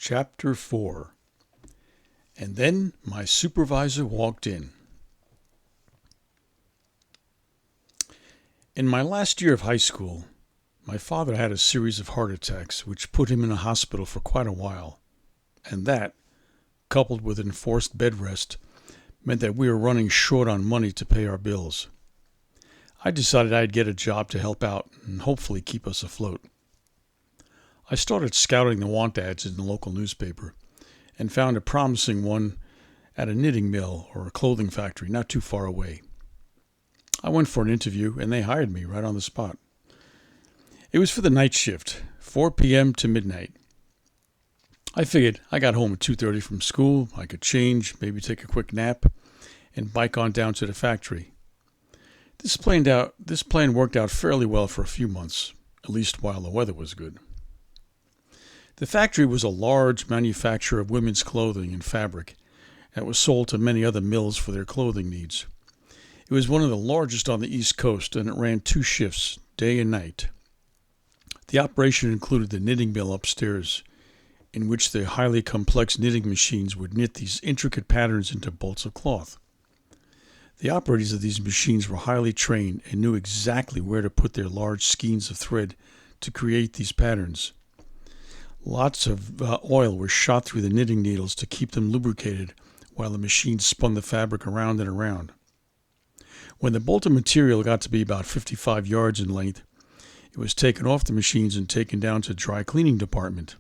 Chapter 4. And then my supervisor walked in. In my last year of high school, my father had a series of heart attacks which put him in a hospital for quite a while. And that, coupled with enforced bed rest, meant that we were running short on money to pay our bills. I decided I'd get a job to help out and hopefully keep us afloat. I started scouting the want ads in the local newspaper and found a promising one at a knitting mill or a clothing factory not too far away. I went for an interview and they hired me right on the spot. It was for the night shift, 4 p.m. to midnight. I figured I got home at 2:30 from school, I could change, maybe take a quick nap, and bike on down to the factory. This plan worked out fairly well for a few months, at least while the weather was good. The factory was a large manufacturer of women's clothing and fabric that was sold to many other mills for their clothing needs. It was one of the largest on the East Coast, and it ran 2 shifts, day and night. The operation included the knitting mill upstairs, in which the highly complex knitting machines would knit these intricate patterns into bolts of cloth. The operators of these machines were highly trained and knew exactly where to put their large skeins of thread to create these patterns. Lots of oil was shot through the knitting needles to keep them lubricated while the machine spun the fabric around and around. When the bolt of material got to be about 55 yards in length, it was taken off the machines and taken down to the dry cleaning department,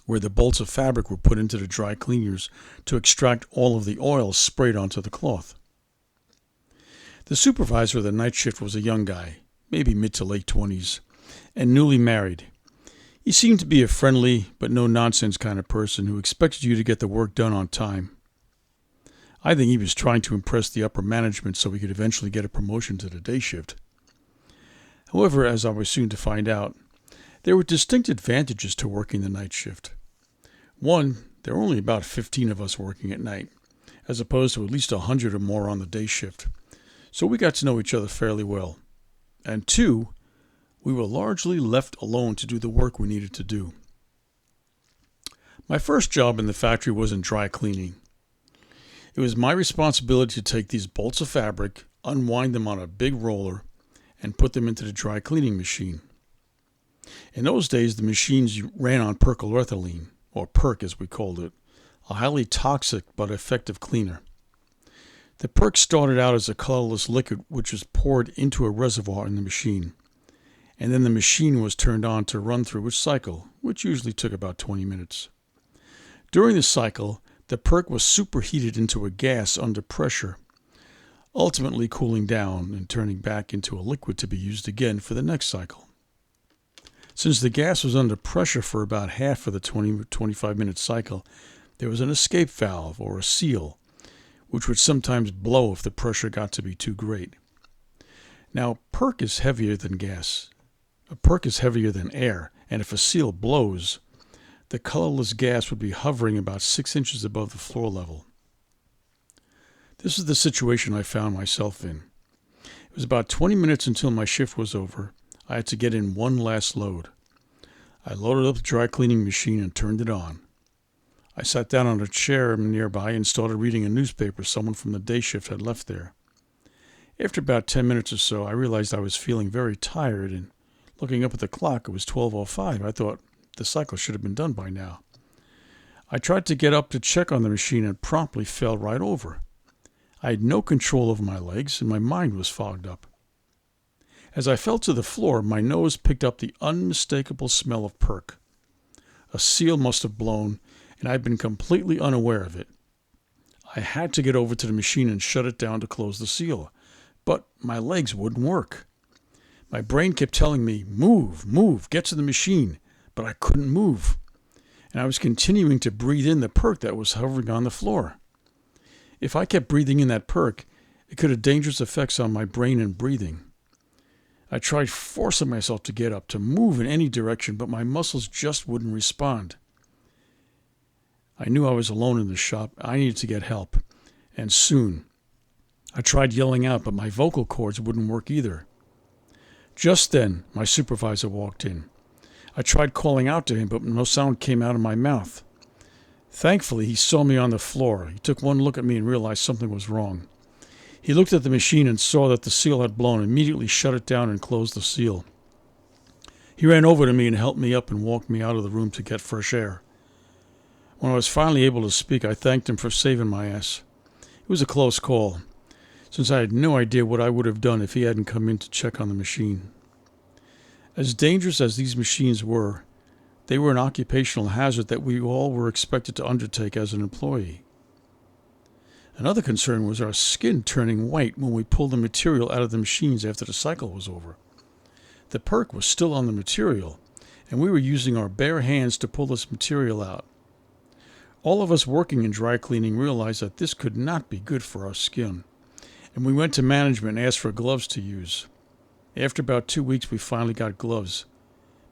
where the bolts of fabric were put into the dry cleaners to extract all of the oil sprayed onto the cloth. The supervisor of the night shift was a young guy, maybe mid to late 20s, and newly married. He seemed to be a friendly but no-nonsense kind of person who expected you to get the work done on time. I think he was trying to impress the upper management so he could eventually get a promotion to the day shift. However, as I was soon to find out, there were distinct advantages to working the night shift. One, there were only about 15 of us working at night, as opposed to at least 100 or more on the day shift, so we got to know each other fairly well. And 2, we were largely left alone to do the work we needed to do. My first job in the factory was in dry cleaning. It was my responsibility to take these bolts of fabric, unwind them on a big roller, and put them into the dry cleaning machine. In those days, the machines ran on perchlorethylene, or perc as we called it, a highly toxic but effective cleaner. The perc started out as a colorless liquid which was poured into a reservoir in the machine, and then the machine was turned on to run through its cycle, which usually took about 20 minutes. During the cycle, the perc was superheated into a gas under pressure, ultimately cooling down and turning back into a liquid to be used again for the next cycle. Since the gas was under pressure for about half of the 25-minute cycle, there was an escape valve or a seal, which would sometimes blow if the pressure got to be too great. Now, perc is heavier than gas. A perc is heavier than air, and if a seal blows, the colorless gas would be hovering about 6 inches above the floor level. This is the situation I found myself in. It was about 20 minutes until my shift was over. I had to get in one last load. I loaded up the dry cleaning machine and turned it on. I sat down on a chair nearby and started reading a newspaper someone from the day shift had left there. After about 10 minutes or so, I realized I was feeling very tired, and looking up at the clock, it was 12:05. I thought the cycle should have been done by now. I tried to get up to check on the machine and promptly fell right over. I had no control over my legs, and my mind was fogged up. As I fell to the floor, my nose picked up the unmistakable smell of perc. A seal must have blown, and I'd been completely unaware of it. I had to get over to the machine and shut it down to close the seal, but my legs wouldn't work. My brain kept telling me, move, get to the machine, but I couldn't move, and I was continuing to breathe in the perc that was hovering on the floor. If I kept breathing in that perc, it could have dangerous effects on my brain and breathing. I tried forcing myself to get up, to move in any direction, but my muscles just wouldn't respond. I knew I was alone in the shop. I needed to get help, and soon. I tried yelling out, but my vocal cords wouldn't work either. Just then, my supervisor walked in. I tried calling out to him, but no sound came out of my mouth. Thankfully, he saw me on the floor. He took one look at me and realized something was wrong. He looked at the machine and saw that the seal had blown, immediately shut it down and closed the seal. He ran over to me and helped me up and walked me out of the room to get fresh air. When I was finally able to speak, I thanked him for saving my ass. It was a close call, since I had no idea what I would have done if he hadn't come in to check on the machine. As dangerous as these machines were, they were an occupational hazard that we all were expected to undertake as an employee. Another concern was our skin turning white when we pulled the material out of the machines after the cycle was over. The perk was still on the material, and we were using our bare hands to pull this material out. All of us working in dry cleaning realized that this could not be good for our skin, and we went to management and asked for gloves to use. After about 2 weeks, we finally got gloves,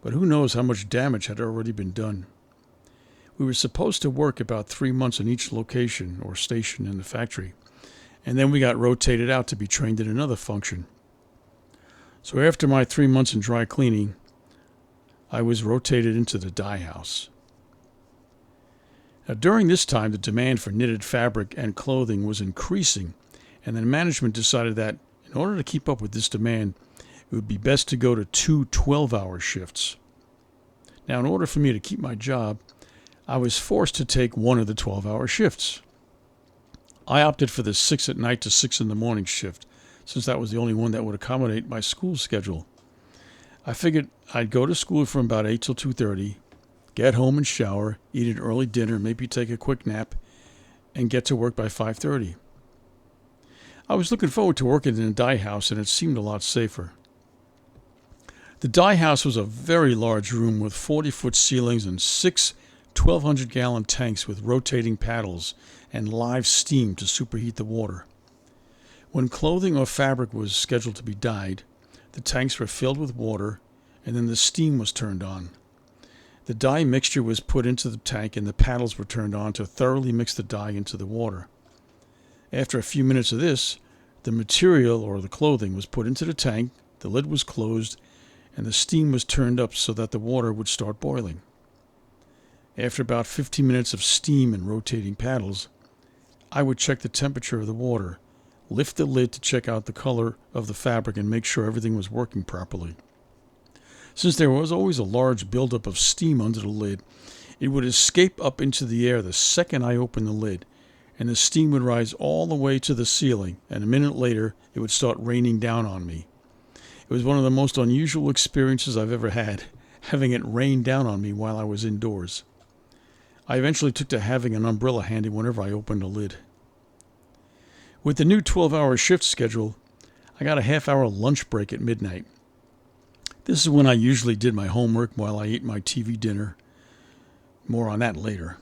but who knows how much damage had already been done. We were supposed to work about 3 months in each location or station in the factory, and then we got rotated out to be trained in another function. So after my 3 months in dry cleaning, I was rotated into the dye house. Now, during this time, the demand for knitted fabric and clothing was increasing, and then management decided that in order to keep up with this demand, it would be best to go to 2 12-hour shifts. Now, in order for me to keep my job, I was forced to take one of the 12-hour shifts. I opted for the 6 at night to 6 in the morning shift, since that was the only one that would accommodate my school schedule. I figured I'd go to school from about 8 till 2:30, get home and shower, eat an early dinner, maybe take a quick nap, and get to work by 5:30. I was looking forward to working in a dye house, and it seemed a lot safer. The dye house was a very large room with 40-foot ceilings and 6 1,200-gallon tanks with rotating paddles and live steam to superheat the water. When clothing or fabric was scheduled to be dyed, the tanks were filled with water, and then the steam was turned on. The dye mixture was put into the tank, and the paddles were turned on to thoroughly mix the dye into the water. After a few minutes of this, the material or the clothing was put into the tank, the lid was closed, and the steam was turned up so that the water would start boiling. After about 15 minutes of steam and rotating paddles, I would check the temperature of the water, lift the lid to check out the color of the fabric and make sure everything was working properly. Since there was always a large buildup of steam under the lid, it would escape up into the air the second I opened the lid, and the steam would rise all the way to the ceiling, and a minute later it would start raining down on me. It was one of the most unusual experiences I've ever had, having it rain down on me while I was indoors. I eventually took to having an umbrella handy whenever I opened a lid. With the new 12-hour shift schedule, I got a half-hour lunch break at midnight. This is when I usually did my homework while I ate my TV dinner. More on that later.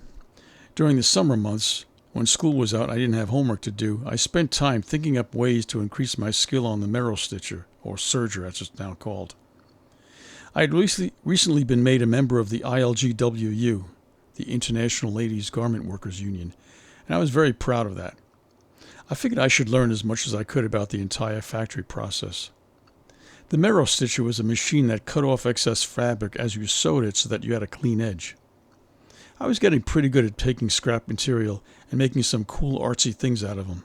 During the summer months, when school was out and I didn't have homework to do, I spent time thinking up ways to increase my skill on the marrow stitcher, or serger as it's now called. I had recently been made a member of the ILGWU, the International Ladies Garment Workers Union, and I was very proud of that. I figured I should learn as much as I could about the entire factory process. The marrow stitcher was a machine that cut off excess fabric as you sewed it so that you had a clean edge. I was getting pretty good at taking scrap material and making some cool artsy things out of them.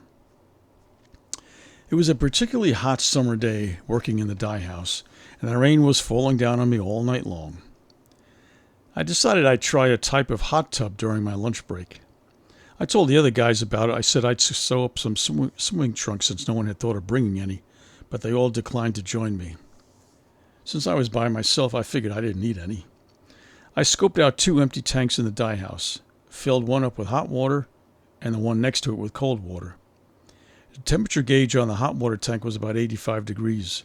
It was a particularly hot summer day working in the dye house, and the rain was falling down on me all night long. I decided I'd try a type of hot tub during my lunch break. I told the other guys about it. I said I'd sew up some swimming trunks since no one had thought of bringing any, but they all declined to join me. Since I was by myself, I figured I didn't need any. I scoped out 2 empty tanks in the dye house, filled one up with hot water and the one next to it with cold water. The temperature gauge on the hot water tank was about 85 degrees,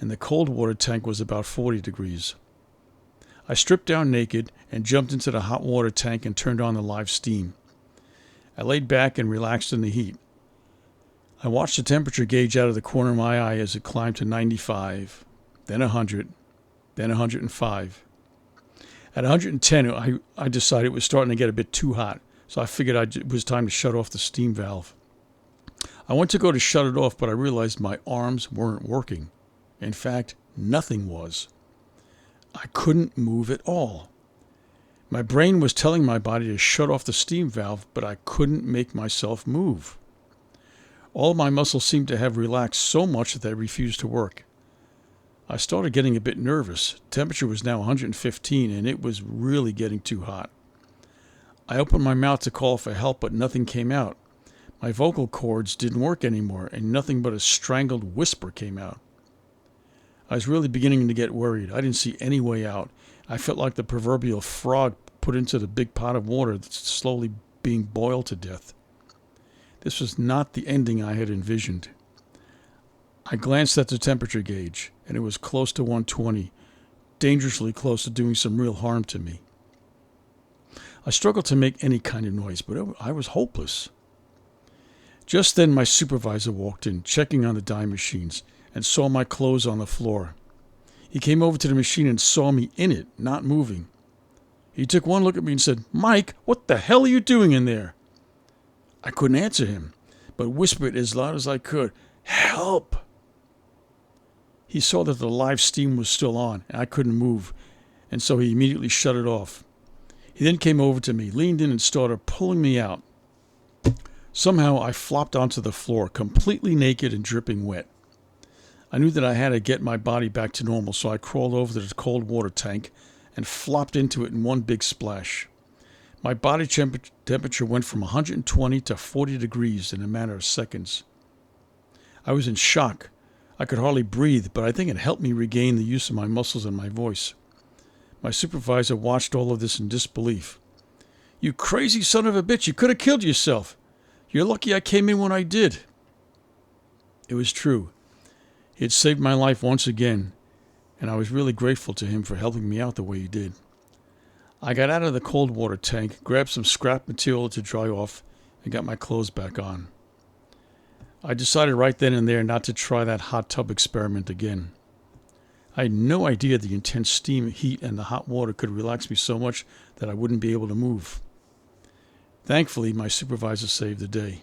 and the cold water tank was about 40 degrees. I stripped down naked and jumped into the hot water tank and turned on the live steam. I laid back and relaxed in the heat. I watched the temperature gauge out of the corner of my eye as it climbed to 95, then 100, then 105. At 110, I decided it was starting to get a bit too hot, so I figured it was time to shut off the steam valve. I went to go to shut it off, but I realized my arms weren't working. In fact, nothing was. I couldn't move at all. My brain was telling my body to shut off the steam valve, but I couldn't make myself move. All my muscles seemed to have relaxed so much that they refused to work. I started getting a bit nervous. Temperature was now 115, and it was really getting too hot. I opened my mouth to call for help, but nothing came out. My vocal cords didn't work anymore, and nothing but a strangled whisper came out. I was really beginning to get worried. I didn't see any way out. I felt like the proverbial frog put into the big pot of water that's slowly being boiled to death. This was not the ending I had envisioned. I glanced at the temperature gauge, and it was close to 120, dangerously close to doing some real harm to me. I struggled to make any kind of noise, but I was hopeless. Just then my supervisor walked in, checking on the dye machines, and saw my clothes on the floor. He came over to the machine and saw me in it, not moving. He took one look at me and said, "Mike, what the hell are you doing in there?" I couldn't answer him, but whispered as loud as I could, "Help!" He saw that the live steam was still on, and I couldn't move, and so he immediately shut it off. He then came over to me, leaned in, and started pulling me out. Somehow I flopped onto the floor, completely naked and dripping wet. I knew that I had to get my body back to normal, so I crawled over to the cold water tank and flopped into it in one big splash. My body temperature went from 120 to 40 degrees in a matter of seconds. I was in shock. I could hardly breathe, but I think it helped me regain the use of my muscles and my voice. My supervisor watched all of this in disbelief. "You crazy son of a bitch, you could have killed yourself. You're lucky I came in when I did." It was true. He had saved my life once again, and I was really grateful to him for helping me out the way he did. I got out of the cold water tank, grabbed some scrap material to dry off, and got my clothes back on. I decided right then and there not to try that hot tub experiment again. I had no idea the intense steam, heat, and the hot water could relax me so much that I wouldn't be able to move. Thankfully, my supervisor saved the day.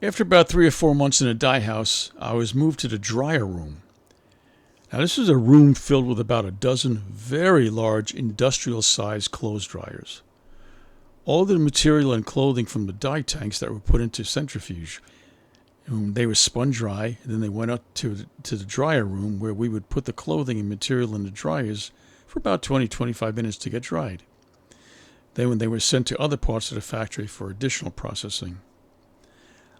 After about 3 or 4 months in a dye house, I was moved to the dryer room. Now, this was a room filled with about a dozen very large industrial-sized clothes dryers. All the material and clothing from the dye tanks that were put into centrifuge, they were spun dry, and then they went up to the dryer room where we would put the clothing and material in the dryers for about 20-25 minutes to get dried. Then when they were sent to other parts of the factory for additional processing.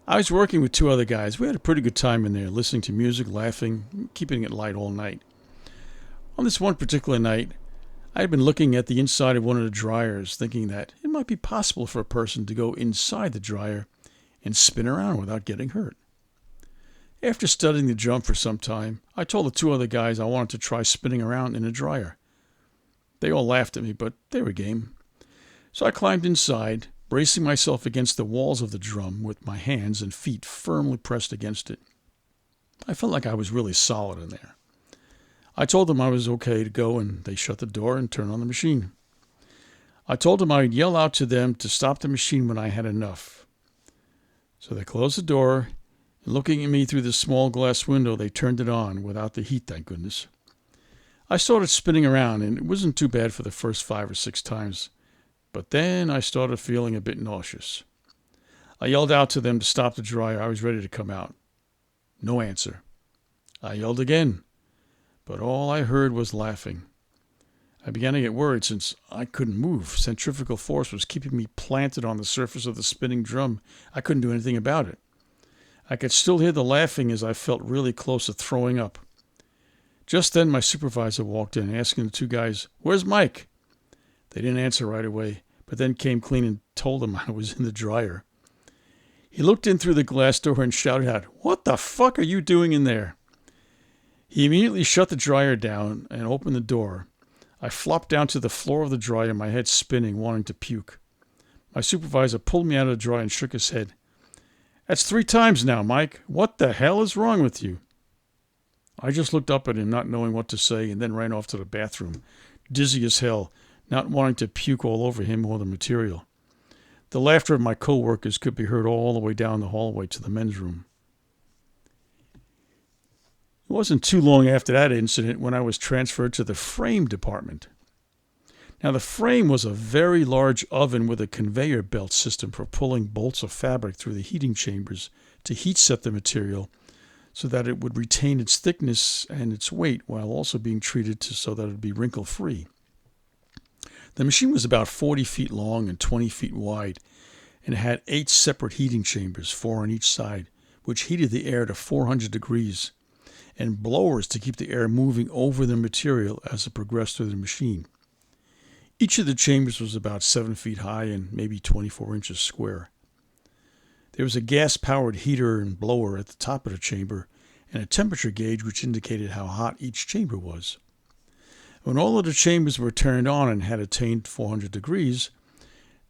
I was working with 2 other guys. We had a pretty good time in there, listening to music, laughing, keeping it light all night. On this one particular night, I had been looking at the inside of one of the dryers, thinking that it might be possible for a person to go inside the dryer and spin around without getting hurt. After studying the drum for some time, I told the 2 other guys I wanted to try spinning around in a dryer. They all laughed at me, but they were game. So I climbed inside, bracing myself against the walls of the drum with my hands and feet firmly pressed against it. I felt like I was really solid in there. I told them I was okay to go, and they shut the door and turned on the machine. I told them I would yell out to them to stop the machine when I had enough. So they closed the door, and looking at me through the small glass window, they turned it on without the heat, thank goodness. I started spinning around, and it wasn't too bad for the first 5 or 6 times. But then I started feeling a bit nauseous. I yelled out to them to stop the dryer. I was ready to come out. No answer. I yelled again, but all I heard was laughing. I began to get worried since I couldn't move. Centrifugal force was keeping me planted on the surface of the spinning drum. I couldn't do anything about it. I could still hear the laughing as I felt really close to throwing up. Just then my supervisor walked in, asking the 2 guys, "Where's Mike?" They didn't answer right away, but then came clean and told him I was in the dryer. He looked in through the glass door and shouted out, "What the fuck are you doing in there?" He immediately shut the dryer down and opened the door. I flopped down to the floor of the dryer, my head spinning, wanting to puke. My supervisor pulled me out of the dryer and shook his head. "That's 3 times now, Mike. What the hell is wrong with you?" I just looked up at him, not knowing what to say, and then ran off to the bathroom, dizzy as hell, not wanting to puke all over him or the material. The laughter of my co-workers could be heard all the way down the hallway to the men's room. It wasn't too long after that incident when I was transferred to the frame department. Now, the frame was a very large oven with a conveyor belt system for pulling bolts of fabric through the heating chambers to heat set the material so that it would retain its thickness and its weight while also being treated so that it would be wrinkle-free. The machine was about 40 feet long and 20 feet wide, and it had 8 separate heating chambers, 4 on each side, which heated the air to 400 degrees, and blowers to keep the air moving over the material as it progressed through the machine. Each of the chambers was about 7 feet high and maybe 24 inches square. There was a gas-powered heater and blower at the top of the chamber and a temperature gauge which indicated how hot each chamber was. When all of the chambers were turned on and had attained 400 degrees,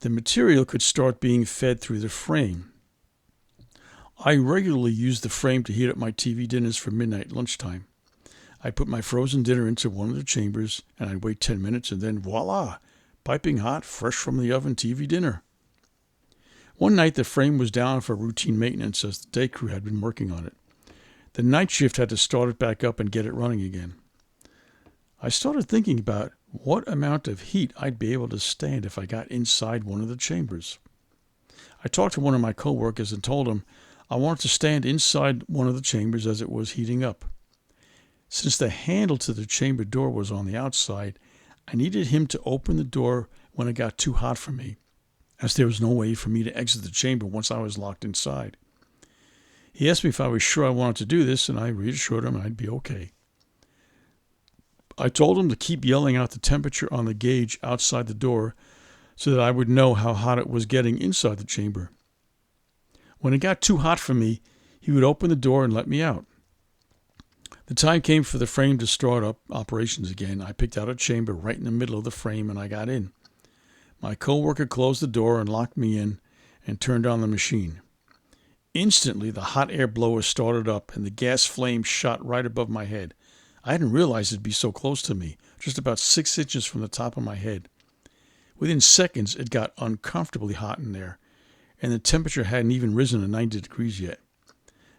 the material could start being fed through the frame. I regularly used the frame to heat up my TV dinners for midnight lunchtime. I'd put my frozen dinner into one of the chambers, and I'd wait 10 minutes, and then voila, piping hot, fresh from the oven TV dinner. One night, the frame was down for routine maintenance as the day crew had been working on it. The night shift had to start it back up and get it running again. I started thinking about what amount of heat I'd be able to stand if I got inside one of the chambers. I talked to one of my coworkers and told him I wanted to stand inside one of the chambers as it was heating up. Since the handle to the chamber door was on the outside, I needed him to open the door when it got too hot for me, as there was no way for me to exit the chamber once I was locked inside. He asked me if I was sure I wanted to do this, and I reassured him I'd be okay. I told him to keep yelling out the temperature on the gauge outside the door so that I would know how hot it was getting inside the chamber. When it got too hot for me, he would open the door and let me out. The time came for the frame to start up operations again. I picked out a chamber right in the middle of the frame and I got in. My coworker closed the door and locked me in and turned on the machine. Instantly, the hot air blower started up and the gas flame shot right above my head. I hadn't realized it'd be so close to me, just about 6 inches from the top of my head. Within seconds, it got uncomfortably hot in there, and the temperature hadn't even risen to 90 degrees yet.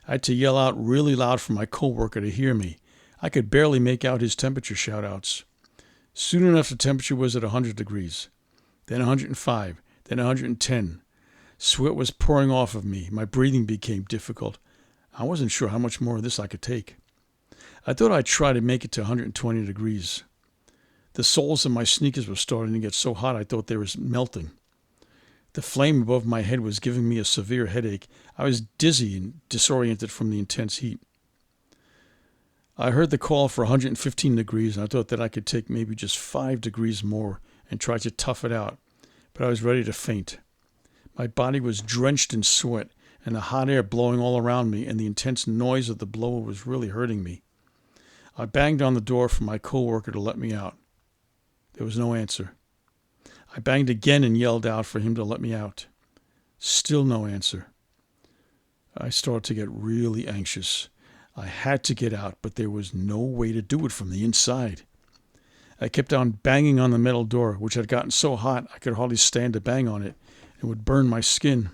I had to yell out really loud for my coworker to hear me. I could barely make out his temperature shout-outs. Soon enough, the temperature was at 100 degrees, then 105, then 110. Sweat was pouring off of me. My breathing became difficult. I wasn't sure how much more of this I could take. I thought I'd try to make it to 120 degrees. The soles of my sneakers were starting to get so hot I thought they were melting. The flame above my head was giving me a severe headache. I was dizzy and disoriented from the intense heat. I heard the call for 115 degrees, and I thought that I could take maybe just 5 degrees more and try to tough it out, but I was ready to faint. My body was drenched in sweat, and the hot air blowing all around me, and the intense noise of the blower was really hurting me. I banged on the door for my coworker to let me out. There was no answer. I banged again and yelled out for him to let me out. Still no answer. I started to get really anxious. I had to get out, but there was no way to do it from the inside. I kept on banging on the metal door, which had gotten so hot I could hardly stand to bang on it. It would burn my skin.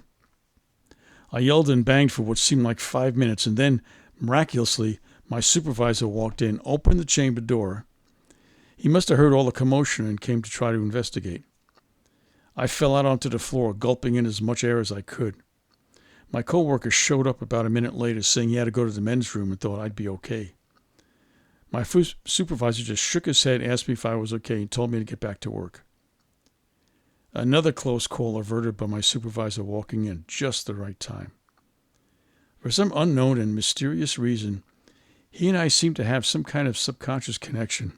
I yelled and banged for what seemed like 5 minutes, and then, miraculously, my supervisor walked in, opened the chamber door. He must have heard all the commotion and came to try to investigate. I fell out onto the floor, gulping in as much air as I could. My coworker showed up about a minute later, saying he had to go to the men's room and thought I'd be okay. My supervisor just shook his head, asked me if I was okay, and told me to get back to work. Another close call averted by my supervisor walking in just the right time. For some unknown and mysterious reason, he and I seemed to have some kind of subconscious connection.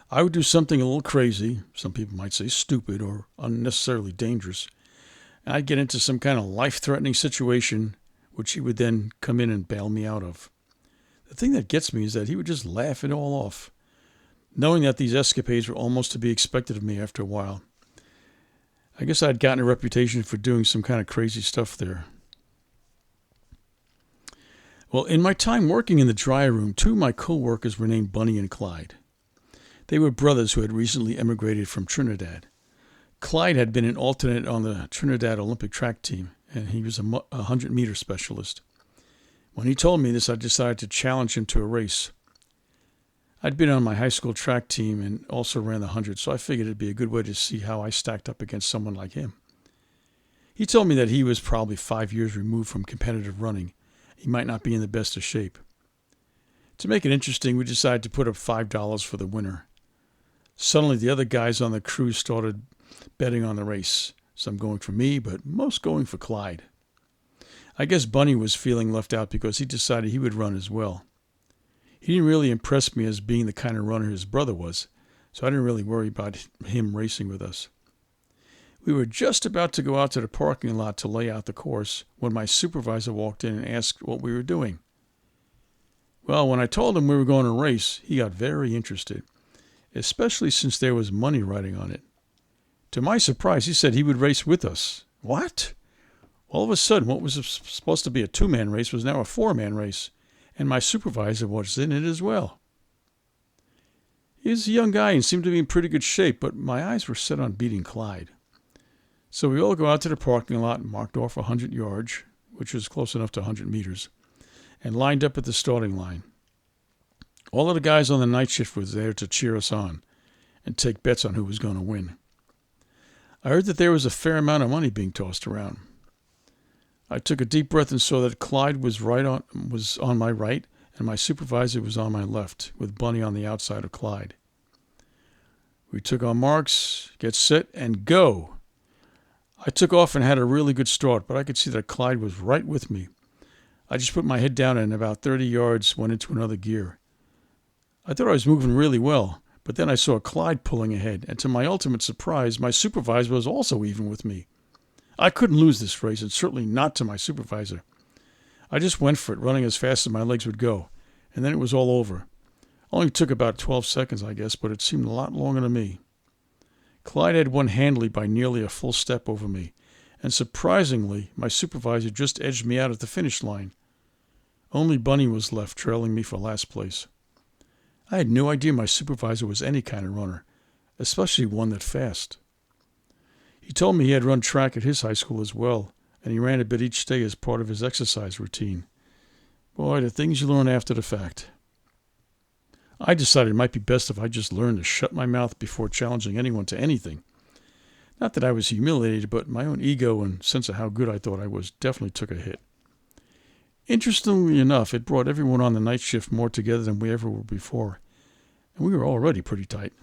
I would do something a little crazy, some people might say stupid or unnecessarily dangerous. I'd get into some kind of life-threatening situation, which he would then come in and bail me out of. The thing that gets me is that he would just laugh it all off, knowing that these escapades were almost to be expected of me after a while. I guess I'd gotten a reputation for doing some kind of crazy stuff there. Well, in my time working in the dry room, 2 of my co-workers were named Bunny and Clyde. They were brothers who had recently emigrated from Trinidad. Clyde had been an alternate on the Trinidad Olympic track team, and he was a 100-meter specialist. When he told me this, I decided to challenge him to a race. I'd been on my high school track team and also ran the 100, so I figured it'd be a good way to see how I stacked up against someone like him. He told me that he was probably 5 years removed from competitive running. He might not be in the best of shape. To make it interesting, we decided to put up $5 for the winner. Suddenly, the other guys on the crew started betting on the race. Some going for me, but most going for Clyde. I guess Bunny was feeling left out because he decided he would run as well. He didn't really impress me as being the kind of runner his brother was, so I didn't really worry about him racing with us. We were just about to go out to the parking lot to lay out the course when my supervisor walked in and asked what we were doing. Well, when I told him we were going to race, he got very interested, especially since there was money riding on it. To my surprise, he said he would race with us. What? All of a sudden, what was supposed to be a two-man race was now a four-man race, and my supervisor was in it as well. He was a young guy and seemed to be in pretty good shape, but my eyes were set on beating Clyde. So we all go out to the parking lot and marked off 100 yards, which was close enough to 100 meters, and lined up at the starting line. All of the guys on the night shift was there to cheer us on and take bets on who was going to win. I heard that there was a fair amount of money being tossed around. I took a deep breath and saw that Clyde was on my right and my supervisor was on my left, with Bunny on the outside of Clyde. We took our marks, get set, and go. I took off and had a really good start, but I could see that Clyde was right with me. I just put my head down and about 30 yards went into another gear. I thought I was moving really well, but then I saw Clyde pulling ahead, and to my ultimate surprise, my supervisor was also even with me. I couldn't lose this race, and certainly not to my supervisor. I just went for it, running as fast as my legs would go, and then it was all over. Only took about 12 seconds, I guess, but it seemed a lot longer to me. Clyde had won handily by nearly a full step over me, and surprisingly, my supervisor just edged me out at the finish line. Only Bunny was left, trailing me for last place. I had no idea my supervisor was any kind of runner, especially one that fast. He told me he had run track at his high school as well, and he ran a bit each day as part of his exercise routine. Boy, the things you learn after the fact. I decided it might be best if I just learned to shut my mouth before challenging anyone to anything. Not that I was humiliated, but my own ego and sense of how good I thought I was definitely took a hit. Interestingly enough, it brought everyone on the night shift more together than we ever were before, and we were already pretty tight.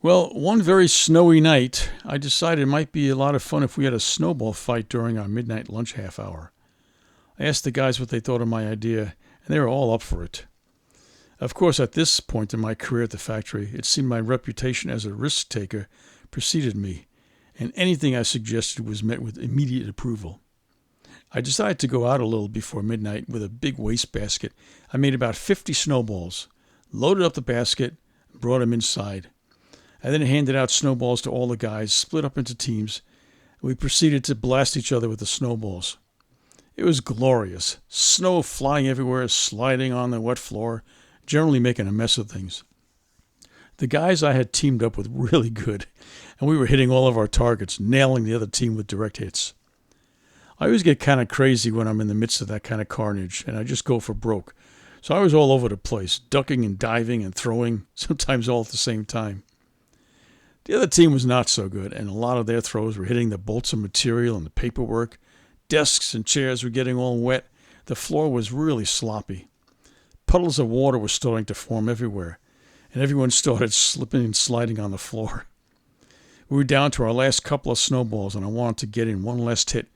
Well, one very snowy night, I decided it might be a lot of fun if we had a snowball fight during our midnight lunch half hour. I asked the guys what they thought of my idea, and they were all up for it. Of course, at this point in my career at the factory, it seemed my reputation as a risk-taker preceded me, and anything I suggested was met with immediate approval. I decided to go out a little before midnight with a big wastebasket. I made about 50 snowballs, loaded up the basket, and brought them inside. I then handed out snowballs to all the guys, split up into teams, and we proceeded to blast each other with the snowballs. It was glorious. Snow flying everywhere, sliding on the wet floor, generally making a mess of things. The guys I had teamed up with were really good, and we were hitting all of our targets, nailing the other team with direct hits. I always get kind of crazy when I'm in the midst of that kind of carnage, and I just go for broke. So I was all over the place, ducking and diving and throwing, sometimes all at the same time. The other team was not so good, and a lot of their throws were hitting the bolts of material and the paperwork. Desks and chairs were getting all wet. The floor was really sloppy. Puddles of water were starting to form everywhere, and everyone started slipping and sliding on the floor. We were down to our last couple of snowballs, and I wanted to get in one last hit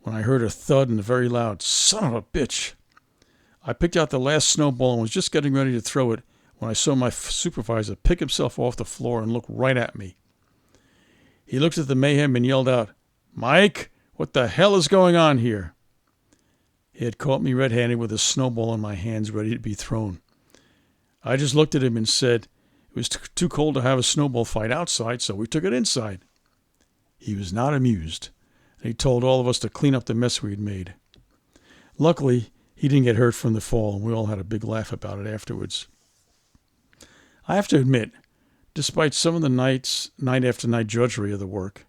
when I heard a thud and a very loud, "Son of a bitch!" I picked out the last snowball and was just getting ready to throw it when I saw my supervisor pick himself off the floor and look right at me. He looked at the mayhem and yelled out, "Mike, what the hell is going on here?" He had caught me red-handed with a snowball in my hands ready to be thrown. I just looked at him and said it was too cold to have a snowball fight outside, so we took it inside. He was not amused, and he told all of us to clean up the mess we had made. Luckily, he didn't get hurt from the fall, and we all had a big laugh about it afterwards. I have to admit, despite some of the night-after-night drudgery of the work,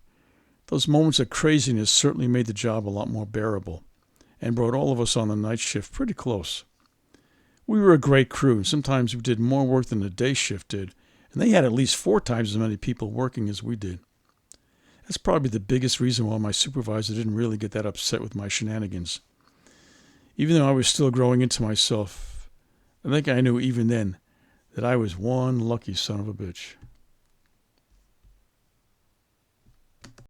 those moments of craziness certainly made the job a lot more bearable and brought all of us on the night shift pretty close. We were a great crew, and sometimes we did more work than the day shift did, and they had at least 4 times as many people working as we did. That's probably the biggest reason why my supervisor didn't really get that upset with my shenanigans. Even though I was still growing into myself, I think I knew even then that I was one lucky son of a bitch.